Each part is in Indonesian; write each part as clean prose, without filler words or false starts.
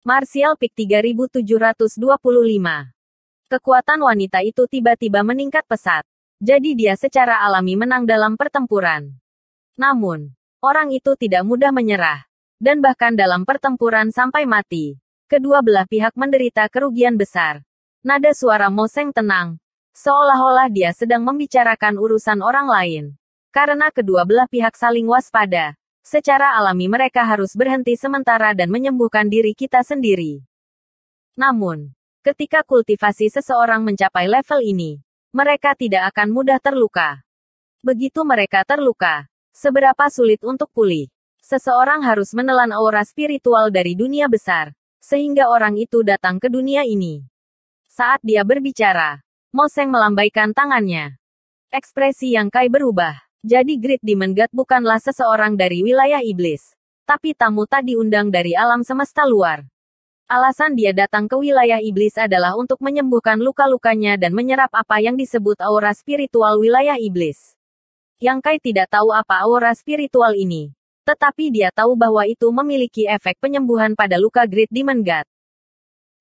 Martial Peak 3725. Kekuatan wanita itu tiba-tiba meningkat pesat. Jadi dia secara alami menang dalam pertempuran. Namun, orang itu tidak mudah menyerah. Dan bahkan dalam pertempuran sampai mati, kedua belah pihak menderita kerugian besar. Nada suara Mo Seng tenang, seolah-olah dia sedang membicarakan urusan orang lain. Karena kedua belah pihak saling waspada, secara alami mereka harus berhenti sementara dan menyembuhkan diri kita sendiri. Namun, ketika kultivasi seseorang mencapai level ini, mereka tidak akan mudah terluka. Begitu mereka terluka, seberapa sulit untuk pulih. Seseorang harus menelan aura spiritual dari dunia besar, sehingga orang itu datang ke dunia ini. Saat dia berbicara, Mo Seng melambaikan tangannya. Ekspresi Yang Kai berubah. Jadi Great Demon God bukanlah seseorang dari wilayah iblis, tapi tamu tak diundang dari alam semesta luar. Alasan dia datang ke wilayah iblis adalah untuk menyembuhkan luka-lukanya dan menyerap apa yang disebut aura spiritual wilayah iblis. Yang Kai tidak tahu apa aura spiritual ini, tetapi dia tahu bahwa itu memiliki efek penyembuhan pada luka Great Demon God.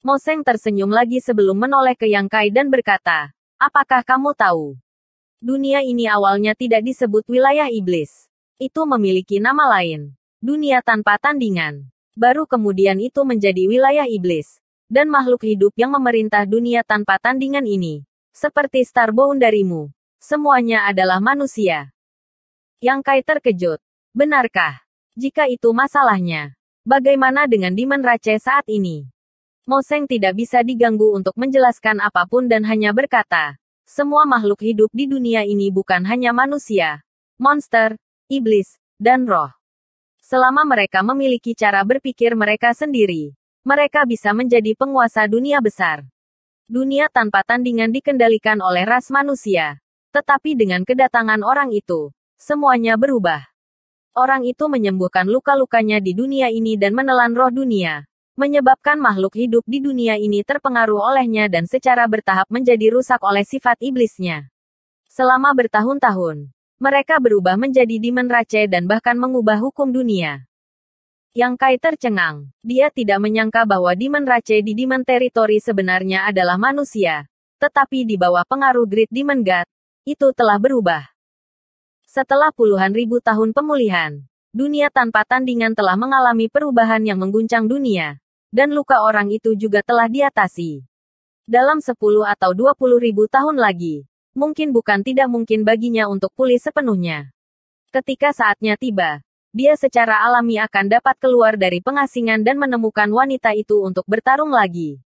Mo Seng tersenyum lagi sebelum menoleh ke Yang Kai dan berkata, apakah kamu tahu? Dunia ini awalnya tidak disebut wilayah iblis. Itu memiliki nama lain. Dunia tanpa tandingan. Baru kemudian itu menjadi wilayah iblis. Dan makhluk hidup yang memerintah dunia tanpa tandingan ini. Seperti Starbound darimu. Semuanya adalah manusia. Yang Kai terkejut. Benarkah? Jika itu masalahnya, bagaimana dengan Demon Rache saat ini? Mo Seng tidak bisa diganggu untuk menjelaskan apapun dan hanya berkata, semua makhluk hidup di dunia ini bukan hanya manusia, monster, iblis, dan roh. Selama mereka memiliki cara berpikir mereka sendiri, mereka bisa menjadi penguasa dunia besar. Dunia tanpa tandingan dikendalikan oleh ras manusia. Tetapi dengan kedatangan orang itu, semuanya berubah. Orang itu menyembuhkan luka-lukanya di dunia ini dan menelan roh dunia, menyebabkan makhluk hidup di dunia ini terpengaruh olehnya dan secara bertahap menjadi rusak oleh sifat iblisnya. Selama bertahun-tahun, mereka berubah menjadi Demon Rache dan bahkan mengubah hukum dunia. Yang Kai tercengang. Dia tidak menyangka bahwa Demon Rache di Demon Territory sebenarnya adalah manusia. Tetapi di bawah pengaruh Great Demon God, itu telah berubah. Setelah puluhan ribu tahun pemulihan, dunia tanpa tandingan telah mengalami perubahan yang mengguncang dunia. Dan luka orang itu juga telah diatasi. Dalam 10 atau 20 ribu tahun lagi, mungkin bukan tidak mungkin baginya untuk pulih sepenuhnya. Ketika saatnya tiba, dia secara alami akan dapat keluar dari pengasingan dan menemukan wanita itu untuk bertarung lagi.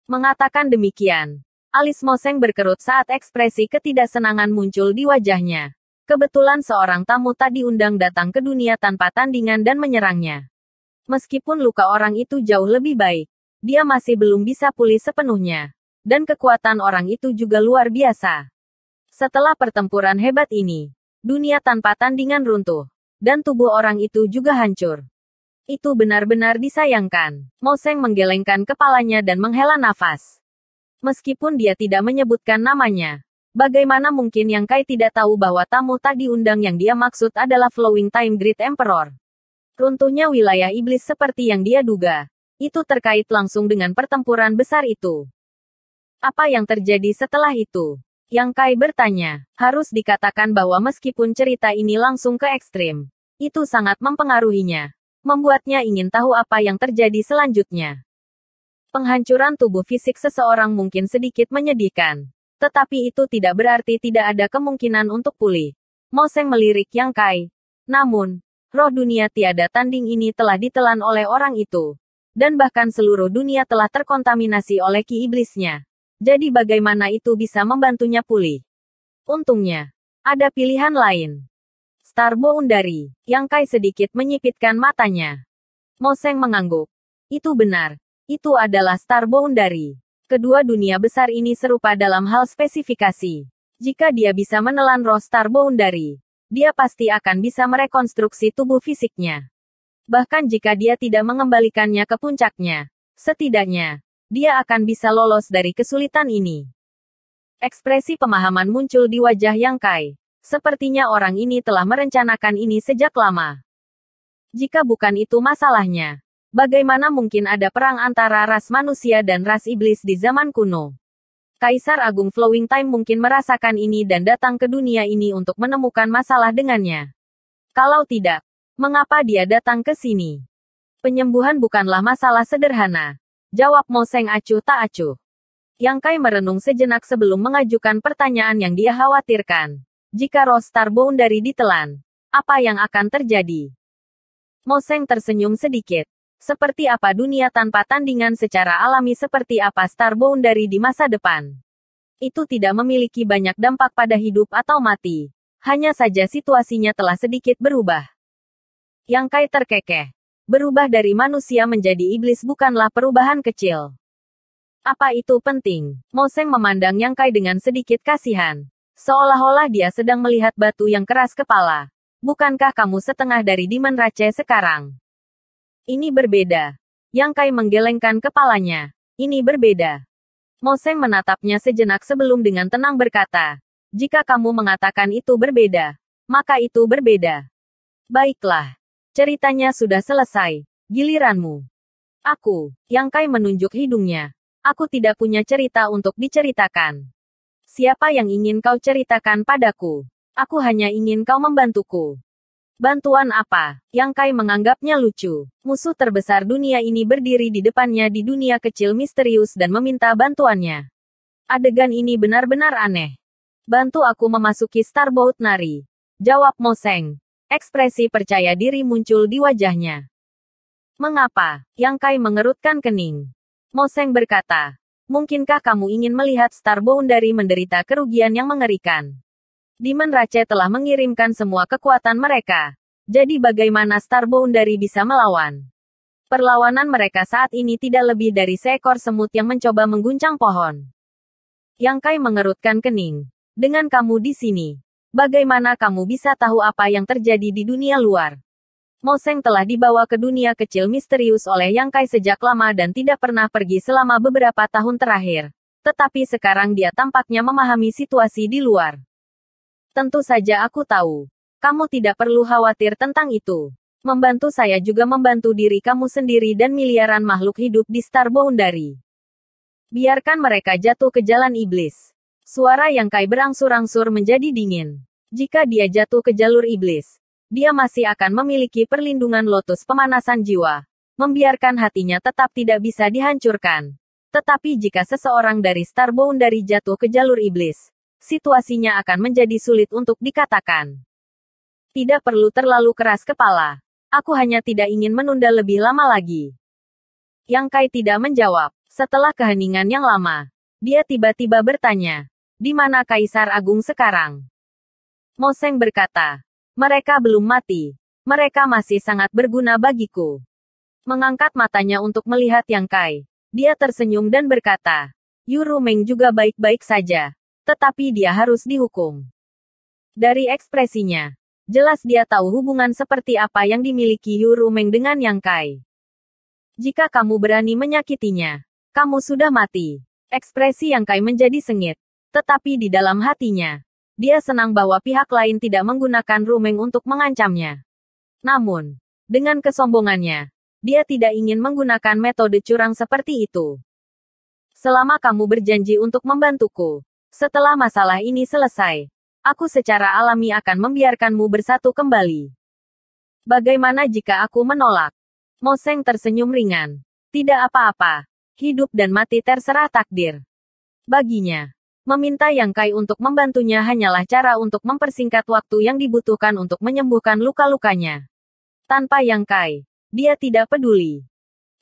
Mengatakan demikian, alis Mo Seng berkerut saat ekspresi ketidaksenangan muncul di wajahnya. Kebetulan seorang tamu tak diundang datang ke dunia tanpa tandingan dan menyerangnya. Meskipun luka orang itu jauh lebih baik, dia masih belum bisa pulih sepenuhnya. Dan kekuatan orang itu juga luar biasa. Setelah pertempuran hebat ini, dunia tanpa tandingan runtuh. Dan tubuh orang itu juga hancur. Itu benar-benar disayangkan. Mo Seng menggelengkan kepalanya dan menghela nafas. Meskipun dia tidak menyebutkan namanya, bagaimana mungkin Yang Kai tidak tahu bahwa tamu tak diundang yang dia maksud adalah Flowing Time Great Emperor? Runtuhnya wilayah iblis seperti yang dia duga. Itu terkait langsung dengan pertempuran besar itu. Apa yang terjadi setelah itu? Yang Kai bertanya. Harus dikatakan bahwa meskipun cerita ini langsung ke ekstrim, itu sangat mempengaruhinya. Membuatnya ingin tahu apa yang terjadi selanjutnya. Penghancuran tubuh fisik seseorang mungkin sedikit menyedihkan. Tetapi itu tidak berarti tidak ada kemungkinan untuk pulih. Mo Seng melirik Yang Kai. Namun, roh dunia tiada tanding ini telah ditelan oleh orang itu. Dan bahkan seluruh dunia telah terkontaminasi oleh ki iblisnya. Jadi bagaimana itu bisa membantunya pulih? Untungnya, ada pilihan lain. Starbound dari Yang Kai sedikit menyipitkan matanya. Mo Seng mengangguk. Itu benar. Itu adalah Starbound dari. Kedua dunia besar ini serupa dalam hal spesifikasi. Jika dia bisa menelan roh Starbound dari, dia pasti akan bisa merekonstruksi tubuh fisiknya. Bahkan jika dia tidak mengembalikannya ke puncaknya, setidaknya, dia akan bisa lolos dari kesulitan ini. Ekspresi pemahaman muncul di wajah Yang Kai. Sepertinya orang ini telah merencanakan ini sejak lama. Jika bukan itu masalahnya, Bagaimana mungkin ada perang antara ras manusia dan ras iblis di zaman kuno? Kaisar Agung Flowing Time mungkin merasakan ini dan datang ke dunia ini untuk menemukan masalah dengannya. Kalau tidak, mengapa dia datang ke sini? Penyembuhan bukanlah masalah sederhana. Jawab Mo Seng acuh tak acuh. Yang Kai merenung sejenak sebelum mengajukan pertanyaan yang dia khawatirkan. Jika roh Star Boundary ditelan, apa yang akan terjadi? Mo Seng tersenyum sedikit. Seperti apa dunia tanpa tandingan secara alami, seperti apa Star Boundary di masa depan? Itu tidak memiliki banyak dampak pada hidup atau mati. Hanya saja situasinya telah sedikit berubah. Yang Kai terkekeh. Berubah dari manusia menjadi iblis bukanlah perubahan kecil. Apa itu penting? Mo Seng memandang Yang Kai dengan sedikit kasihan. Seolah-olah dia sedang melihat batu yang keras kepala. Bukankah kamu setengah dari Demon Rache sekarang? Ini berbeda. Yang Kai menggelengkan kepalanya. Ini berbeda. Mo Seng menatapnya sejenak sebelum dengan tenang berkata, jika kamu mengatakan itu berbeda, maka itu berbeda. Baiklah. Ceritanya sudah selesai. Giliranmu. Aku. Yang Kai menunjuk hidungnya. Aku tidak punya cerita untuk diceritakan. Siapa yang ingin kau ceritakan padaku? Aku hanya ingin kau membantuku. Bantuan apa? Yang Kai menganggapnya lucu. Musuh terbesar dunia ini berdiri di depannya di dunia kecil misterius dan meminta bantuannya. Adegan ini benar-benar aneh. Bantu aku memasuki Starboat Nari. Jawab Mo Seng. Ekspresi percaya diri muncul di wajahnya. Mengapa? Yang Kai mengerutkan kening. Mo Seng berkata, mungkinkah kamu ingin melihat Star Boundary menderita kerugian yang mengerikan? Demon Rache telah mengirimkan semua kekuatan mereka. Jadi bagaimana Star Boundary bisa melawan? Perlawanan mereka saat ini tidak lebih dari seekor semut yang mencoba mengguncang pohon. Yang Kai mengerutkan kening. Dengan kamu di sini, bagaimana kamu bisa tahu apa yang terjadi di dunia luar? Mo Seng telah dibawa ke dunia kecil misterius oleh Yang Kai sejak lama dan tidak pernah pergi selama beberapa tahun terakhir. Tetapi sekarang dia tampaknya memahami situasi di luar. Tentu saja aku tahu. Kamu tidak perlu khawatir tentang itu. Membantu saya juga membantu diri kamu sendiri dan miliaran makhluk hidup di Star Boundary. Biarkan mereka jatuh ke jalan iblis. Suara Yang Kai berangsur-angsur menjadi dingin. Jika dia jatuh ke jalur iblis, dia masih akan memiliki perlindungan lotus pemanasan jiwa. Membiarkan hatinya tetap tidak bisa dihancurkan. Tetapi jika seseorang dari Star Boundary jatuh ke jalur iblis, situasinya akan menjadi sulit untuk dikatakan. Tidak perlu terlalu keras kepala. Aku hanya tidak ingin menunda lebih lama lagi. Yang Kai tidak menjawab. Setelah keheningan yang lama, dia tiba-tiba bertanya, di mana Kaisar Agung sekarang? Mo Seng berkata, mereka belum mati. Mereka masih sangat berguna bagiku. Mengangkat matanya untuk melihat Yang Kai. Dia tersenyum dan berkata, Yuru Meng juga baik-baik saja. Tetapi dia harus dihukum. Dari ekspresinya, jelas dia tahu hubungan seperti apa yang dimiliki Yuru Meng dengan Yang Kai. Jika kamu berani menyakitinya, kamu sudah mati. Ekspresi Yang Kai menjadi sengit. Tetapi di dalam hatinya, dia senang bahwa pihak lain tidak menggunakan Rumeng untuk mengancamnya. Namun, dengan kesombongannya, dia tidak ingin menggunakan metode curang seperti itu. Selama kamu berjanji untuk membantuku, setelah masalah ini selesai, aku secara alami akan membiarkanmu bersatu kembali. Bagaimana jika aku menolak? Mo Seng tersenyum ringan. Tidak apa-apa. Hidup dan mati terserah takdir. Baginya, meminta Yang Kai untuk membantunya hanyalah cara untuk mempersingkat waktu yang dibutuhkan untuk menyembuhkan luka-lukanya. Tanpa Yang Kai, dia tidak peduli.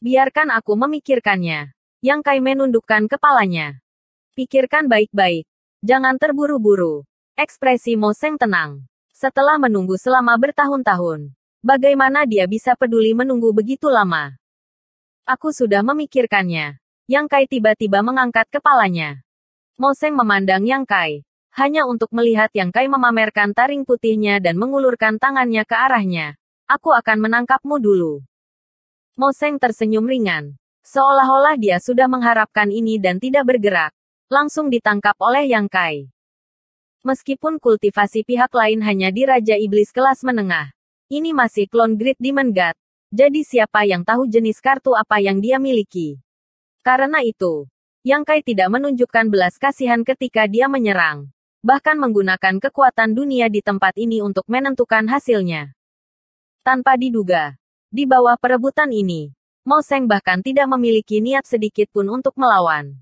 Biarkan aku memikirkannya. Yang Kai menundukkan kepalanya. Pikirkan baik-baik. Jangan terburu-buru. Ekspresi Mo Seng tenang. Setelah menunggu selama bertahun-tahun, bagaimana dia bisa peduli menunggu begitu lama? Aku sudah memikirkannya. Yang Kai tiba-tiba mengangkat kepalanya. Mo Seng memandang Yang Kai, hanya untuk melihat Yang Kai memamerkan taring putihnya dan mengulurkan tangannya ke arahnya. Aku akan menangkapmu dulu. Mo Seng tersenyum ringan. Seolah-olah dia sudah mengharapkan ini dan tidak bergerak. Langsung ditangkap oleh Yang Kai. Meskipun kultivasi pihak lain hanya di Raja Iblis kelas menengah, ini masih klon Great Demon God. Jadi siapa yang tahu jenis kartu apa yang dia miliki? Karena itu, Yang Kai tidak menunjukkan belas kasihan ketika dia menyerang. Bahkan menggunakan kekuatan dunia di tempat ini untuk menentukan hasilnya. Tanpa diduga, di bawah perebutan ini, Mo Seng bahkan tidak memiliki niat sedikit pun untuk melawan.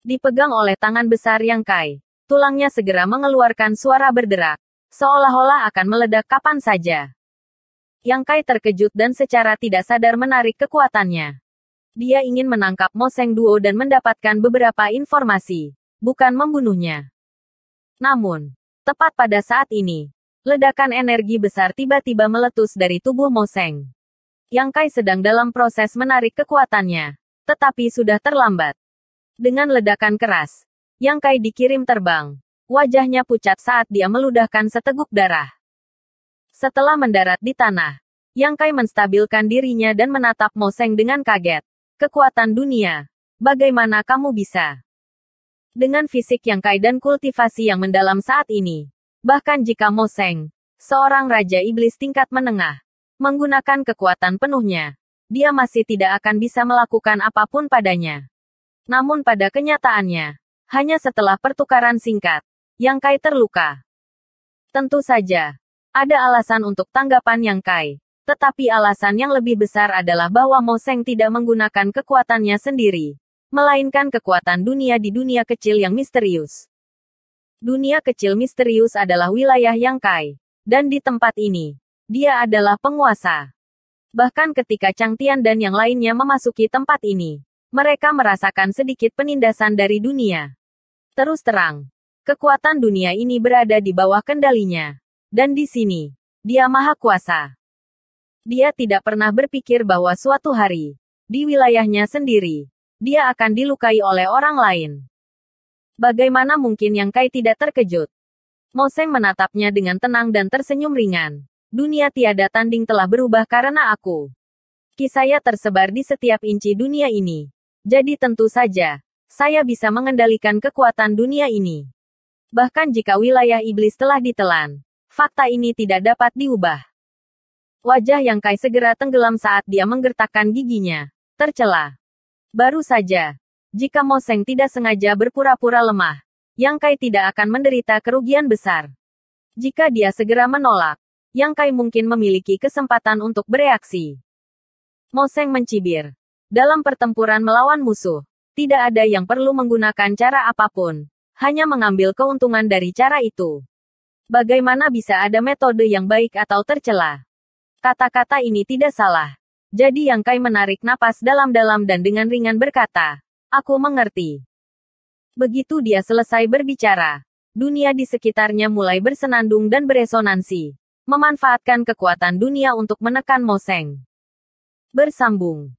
Dipegang oleh tangan besar Yang Kai, tulangnya segera mengeluarkan suara berderak, seolah-olah akan meledak kapan saja. Yang Kai terkejut dan secara tidak sadar menarik kekuatannya. Dia ingin menangkap Mo Seng Duo dan mendapatkan beberapa informasi, bukan membunuhnya. Namun, tepat pada saat ini, ledakan energi besar tiba-tiba meletus dari tubuh Mo Seng. Yang Kai sedang dalam proses menarik kekuatannya, tetapi sudah terlambat. Dengan ledakan keras, Yang Kai dikirim terbang. Wajahnya pucat saat dia meludahkan seteguk darah. Setelah mendarat di tanah, Yang Kai menstabilkan dirinya dan menatap Mo Seng dengan kaget. Kekuatan dunia. Bagaimana kamu bisa? Dengan fisik Yang Kai dan kultivasi yang mendalam saat ini, bahkan jika Mo Seng, seorang raja iblis tingkat menengah, menggunakan kekuatan penuhnya, dia masih tidak akan bisa melakukan apapun padanya. Namun pada kenyataannya, hanya setelah pertukaran singkat, Yang Kai terluka. Tentu saja, ada alasan untuk tanggapan Yang Kai. Tetapi alasan yang lebih besar adalah bahwa Mo Seng tidak menggunakan kekuatannya sendiri, melainkan kekuatan dunia di dunia kecil yang misterius. Dunia kecil misterius adalah wilayah Yang Kai, dan di tempat ini, dia adalah penguasa. Bahkan ketika Chang Tian dan yang lainnya memasuki tempat ini, mereka merasakan sedikit penindasan dari dunia. Terus terang, kekuatan dunia ini berada di bawah kendalinya. Dan di sini, dia maha kuasa. Dia tidak pernah berpikir bahwa suatu hari, di wilayahnya sendiri, dia akan dilukai oleh orang lain. Bagaimana mungkin Yang Kai tidak terkejut? Mo Seng menatapnya dengan tenang dan tersenyum ringan. Dunia tiada tanding telah berubah karena aku. Ki saya tersebar di setiap inci dunia ini. Jadi tentu saja, saya bisa mengendalikan kekuatan dunia ini. Bahkan jika wilayah iblis telah ditelan, fakta ini tidak dapat diubah. Wajah Yang Kai segera tenggelam saat dia menggertakkan giginya. Tercela. Baru saja, jika Mo Seng tidak sengaja berpura-pura lemah, Yang Kai tidak akan menderita kerugian besar. Jika dia segera menolak, Yang Kai mungkin memiliki kesempatan untuk bereaksi. Mo Seng mencibir. Dalam pertempuran melawan musuh, tidak ada yang perlu menggunakan cara apapun, hanya mengambil keuntungan dari cara itu. Bagaimana bisa ada metode yang baik atau tercela? Kata-kata ini tidak salah. Jadi Yang Kai menarik napas dalam-dalam dan dengan ringan berkata, "Aku mengerti." Begitu dia selesai berbicara, dunia di sekitarnya mulai bersenandung dan beresonansi, memanfaatkan kekuatan dunia untuk menekan Mo Seng. Bersambung.